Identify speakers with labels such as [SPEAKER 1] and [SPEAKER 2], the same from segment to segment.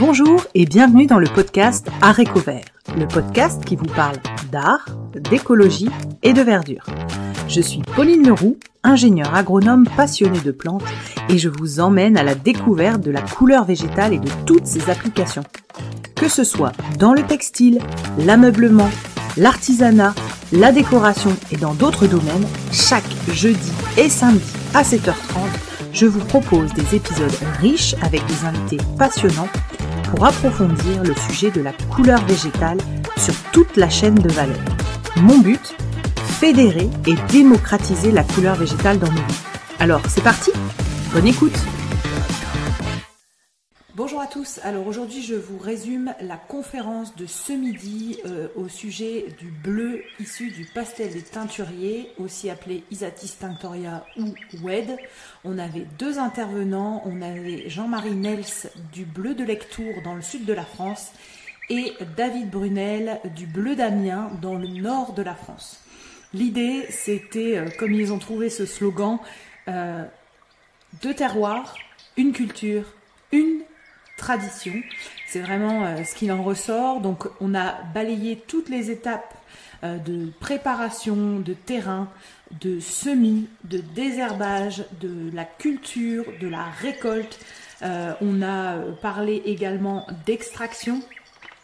[SPEAKER 1] Bonjour et bienvenue dans le podcast Haricots Verts, le podcast qui vous parle d'art, d'écologie et de verdure. Je suis Pauline Leroux, ingénieure agronome passionnée de plantes et je vous emmène à la découverte de la couleur végétale et de toutes ses applications. Que ce soit dans le textile, l'ameublement, l'artisanat, la décoration et dans d'autres domaines, chaque jeudi et samedi à 7h30, je vous propose des épisodes riches avec des invités passionnants pour approfondir le sujet de la couleur végétale sur toute la chaîne de valeur. Mon but, fédérer et démocratiser la couleur végétale dans nos vies. Alors, c'est parti, bonne écoute. Bonjour à tous, alors aujourd'hui je vous résume la conférence de ce midi au sujet du bleu issu du pastel des teinturiers, aussi appelé Isatis tinctoria ou WED. On avait deux intervenants, on avait Jean-Marie Nels du bleu de Lectoure dans le sud de la France et David Brunel du bleu d'Amiens dans le nord de la France. L'idée c'était, comme ils ont trouvé ce slogan, deux terroirs, une culture, une tradition, c'est vraiment ce qu'il en ressort. Donc on a balayé toutes les étapes de préparation, de terrain, de semis, de désherbage, de la culture, de la récolte. On a parlé également d'extraction,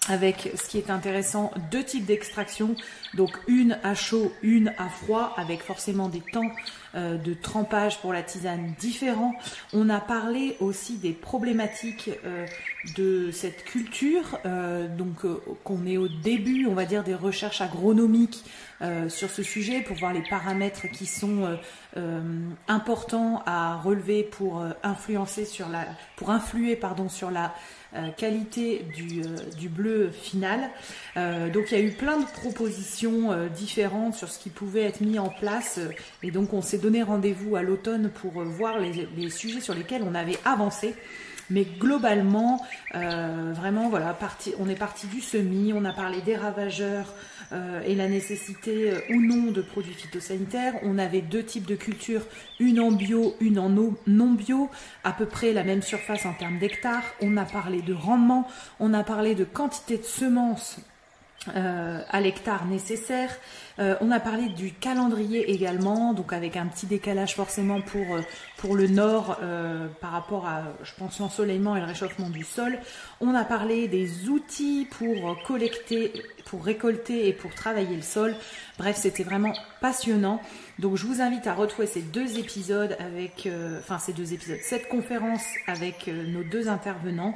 [SPEAKER 1] avec ce qui est intéressant, deux types d'extraction, donc une à chaud, une à froid, avec forcément des temps de trempage pour la tisane différents. On a parlé aussi des problématiques de cette culture, qu'on est au début, on va dire, des recherches agronomiques sur ce sujet pour voir les paramètres qui sont importants à relever pour influer sur la qualité du bleu final. Donc il y a eu plein de propositions différentes sur ce qui pouvait être mis en place et donc on s'est donné rendez-vous à l'automne pour voir les sujets sur lesquels on avait avancé. Mais globalement, vraiment, voilà, on est parti du semis, on a parlé des ravageurs et la nécessité ou non de produits phytosanitaires. On avait deux types de cultures, une en bio, une en non bio, à peu près la même surface en termes d'hectares. On a parlé de rendement, on a parlé de quantité de semences à l'hectare nécessaire. On a parlé du calendrier également, donc avec un petit décalage forcément pour le nord par rapport à, je pense, l'ensoleillement et le réchauffement du sol. On a parlé des outils pour collecter, pour récolter et pour travailler le sol. Bref, c'était vraiment passionnant. Donc je vous invite à retrouver ces deux épisodes cette conférence avec nos deux intervenants.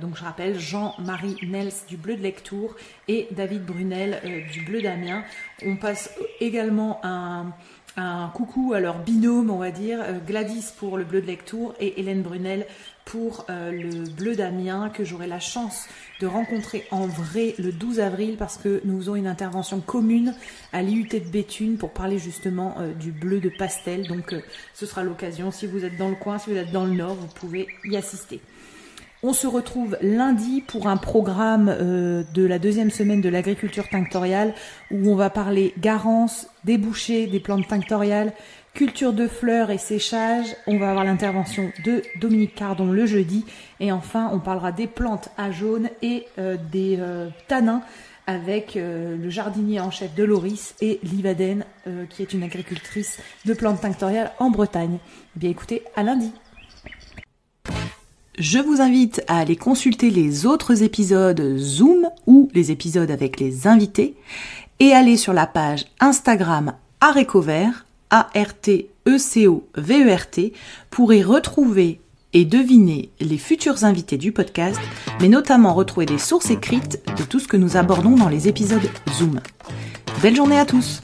[SPEAKER 1] Donc je rappelle Jean-Marie Nels du bleu de Lectoure et David Brunel du bleu d'Amiens. On passe également un coucou à leur binôme, on va dire, Gladys pour le bleu de Lectoure et Hélène Brunel pour le bleu d'Amiens, que j'aurai la chance de rencontrer en vrai le 12 avril parce que nous faisons une intervention commune à l'IUT de Béthune pour parler justement du bleu de pastel. Donc ce sera l'occasion, si vous êtes dans le coin, si vous êtes dans le nord, vous pouvez y assister. On se retrouve lundi pour un programme de la deuxième semaine de l'agriculture tinctoriale où on va parler garance, débouchés des plantes tinctoriales, culture de fleurs et séchage. On va avoir l'intervention de Dominique Cardon le jeudi. Et enfin, on parlera des plantes à jaune et des tanins avec le jardinier en chef de Loris et Livaden qui est une agricultrice de plantes tinctoriales en Bretagne. Eh bien écoutez, à lundi. Je vous invite à aller consulter les autres épisodes Zoom ou les épisodes avec les invités et aller sur la page Instagram Haricots Verts, ARTECOVERT, pour y retrouver et deviner les futurs invités du podcast, mais notamment retrouver des sources écrites de tout ce que nous abordons dans les épisodes Zoom. Belle journée à tous!